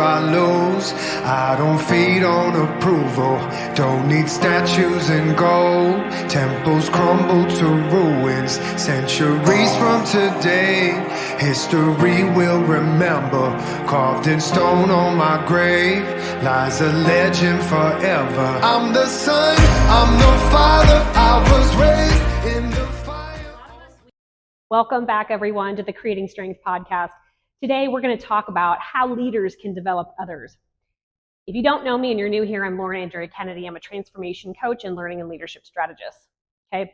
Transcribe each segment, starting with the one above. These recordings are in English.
I lose. I don't feed on approval, don't need statues and gold. Temples crumble to ruins, centuries from today. History will remember, carved in stone on my grave, lies a legend forever. I'm the son, I'm the father, I was raised in the fire. Welcome back, everyone, to the Creating Strength podcast. Today, we're going to talk about how leaders can develop others. If you don't know me and you're new here, I'm Lauren Andrea Kennedy. I'm a transformation coach and learning and leadership strategist. Okay.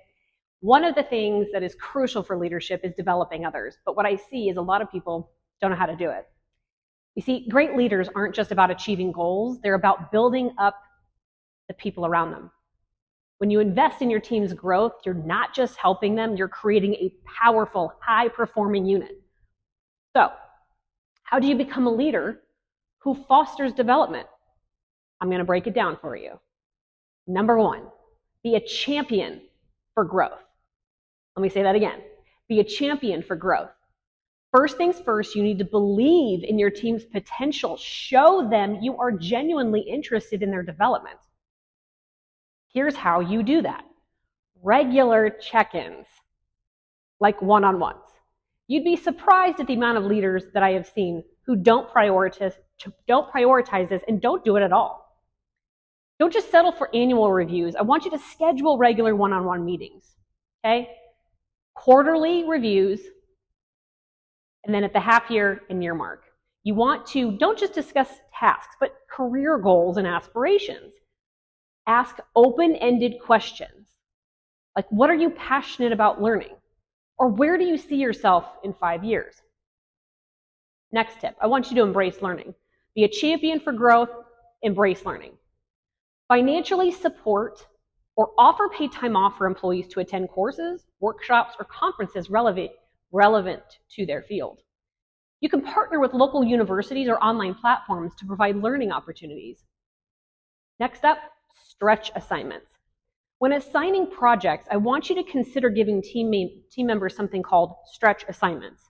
One of the things that is crucial for leadership is developing others. But what I see is a lot of people don't know how to do it. You see, great leaders aren't just about achieving goals. They're about building up the people around them. When you invest in your team's growth, you're not just helping them, you're creating a powerful, high-performing unit. So, how do you become a leader who fosters development? I'm going to break it down for you. Number one, be a champion for growth. Let me say that again. Be a champion for growth. First things first, you need to believe in your team's potential. Show them you are genuinely interested in their development. Here's how you do that. Regular check-ins, like one-on-ones. You'd be surprised at the amount of leaders that I have seen who don't prioritize this and don't do it at all. Don't just settle for annual reviews. I want you to schedule regular one-on-one meetings, okay? Quarterly reviews, and then at the half-year and year mark. You want to, don't just discuss tasks, but career goals and aspirations. Ask open-ended questions, like what are you passionate about learning? Or where do you see yourself in 5 years? Next tip, I want you to embrace learning. Be a champion for growth, embrace learning. Financially support or offer paid time off for employees to attend courses, workshops, or conferences relevant to their field. You can partner with local universities or online platforms to provide learning opportunities. Next up, stretch assignments. When assigning projects, I want you to consider giving team members something called stretch assignments,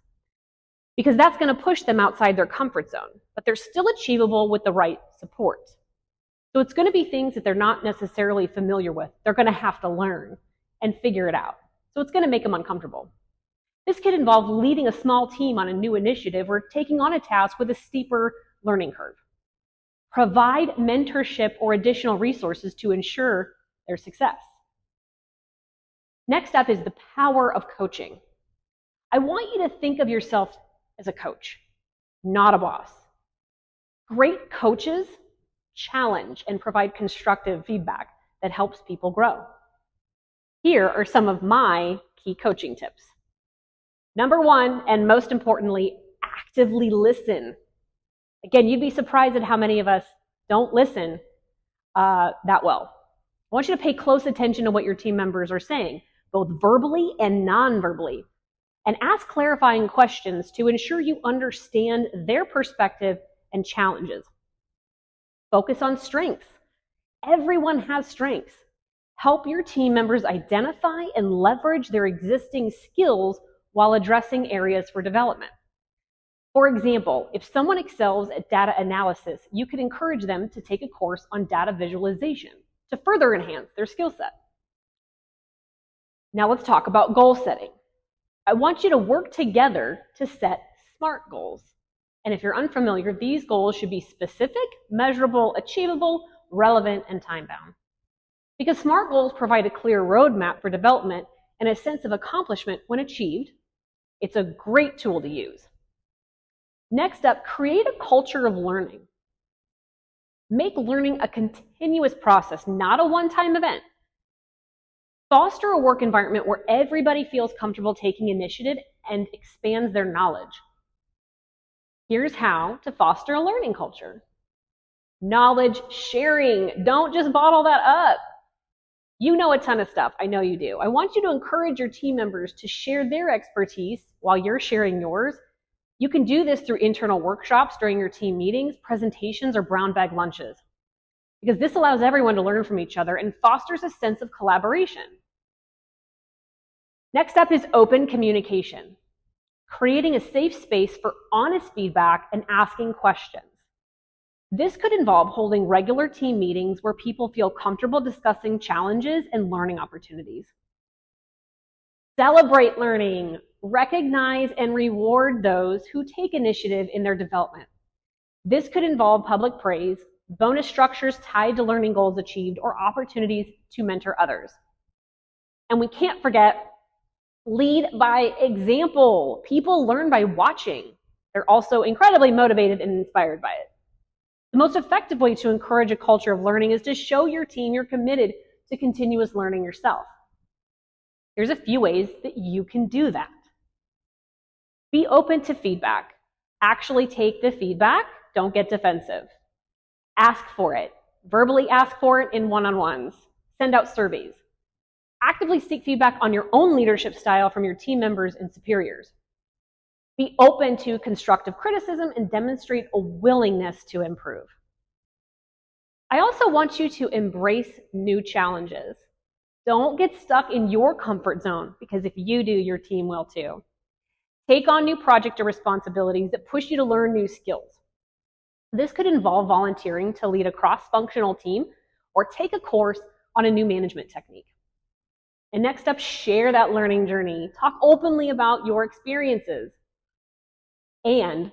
because that's going to push them outside their comfort zone, but they're still achievable with the right support. So it's going to be things that they're not necessarily familiar with. They're going to have to learn and figure it out. So it's going to make them uncomfortable. This could involve leading a small team on a new initiative or taking on a task with a steeper learning curve. Provide mentorship or additional resources to ensure their success. Next up is the power of coaching. I want you to think of yourself as a coach, not a boss. Great coaches challenge and provide constructive feedback that helps people grow. Here are some of my key coaching tips. Number one, and most importantly, actively listen. Again, you'd be surprised at how many of us don't listen that well. I want you to pay close attention to what your team members are saying, both verbally and non-verbally, and ask clarifying questions to ensure you understand their perspective and challenges. Focus on strengths. Everyone has strengths. Help your team members identify and leverage their existing skills while addressing areas for development. For example, if someone excels at data analysis, you could encourage them to take a course on data visualization to further enhance their skill set. Now let's talk about goal setting. I want you to work together to set SMART goals. And if you're unfamiliar, these goals should be specific, measurable, achievable, relevant, and time-bound. Because SMART goals provide a clear roadmap for development and a sense of accomplishment when achieved, it's a great tool to use. Next up, create a culture of learning. Make learning a continuous process, not a one-time event. Foster a work environment where everybody feels comfortable taking initiative and expands their knowledge. Here's how to foster a learning culture. Knowledge sharing. Don't just bottle that up. You know a ton of stuff. I know you do. I want you to encourage your team members to share their expertise while you're sharing yours. You can do this through internal workshops during your team meetings, presentations, or brown bag lunches, because this allows everyone to learn from each other and fosters a sense of collaboration. Next up is open communication, creating a safe space for honest feedback and asking questions. This could involve holding regular team meetings where people feel comfortable discussing challenges and learning opportunities. Celebrate learning. Recognize and reward those who take initiative in their development. This could involve public praise, bonus structures tied to learning goals achieved, or opportunities to mentor others. And we can't forget, lead by example. People learn by watching. They're also incredibly motivated and inspired by it. The most effective way to encourage a culture of learning is to show your team you're committed to continuous learning yourself. Here's a few ways that you can do that. Be open to feedback. Actually take the feedback. Don't get defensive. Ask for it. Verbally ask for it in one-on-ones. Send out surveys. Actively seek feedback on your own leadership style from your team members and superiors. Be open to constructive criticism and demonstrate a willingness to improve. I also want you to embrace new challenges. Don't get stuck in your comfort zone, because if you do, your team will too. Take on new project or responsibilities that push you to learn new skills. This could involve volunteering to lead a cross-functional team or take a course on a new management technique. And next up, share that learning journey. Talk openly about your experiences. And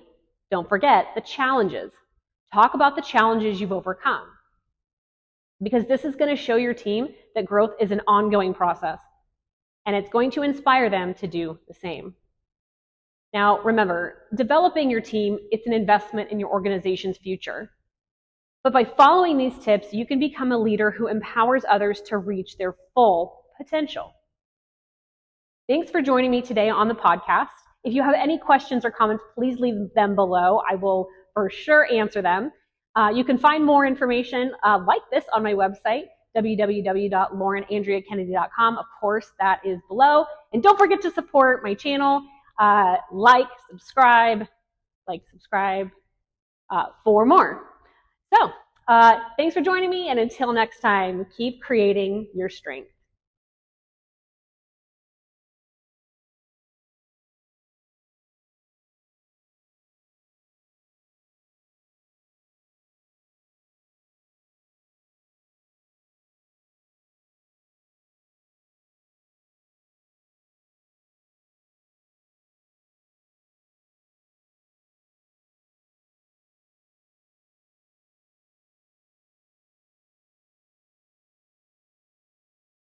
don't forget the challenges. Talk about the challenges you've overcome, because this is going to show your team that growth is an ongoing process, and it's going to inspire them to do the same. Now, remember, developing your team, it's an investment in your organization's future. But by following these tips, you can become a leader who empowers others to reach their full potential. Thanks for joining me today on the podcast. If you have any questions or comments, please leave them below. I will for sure answer them. You can find more information like this on my website, www.laurenandreakennedy.com. Of course, that is below. And don't forget to support my channel. Subscribe for more. So, thanks for joining me, and until next time, keep creating your strength.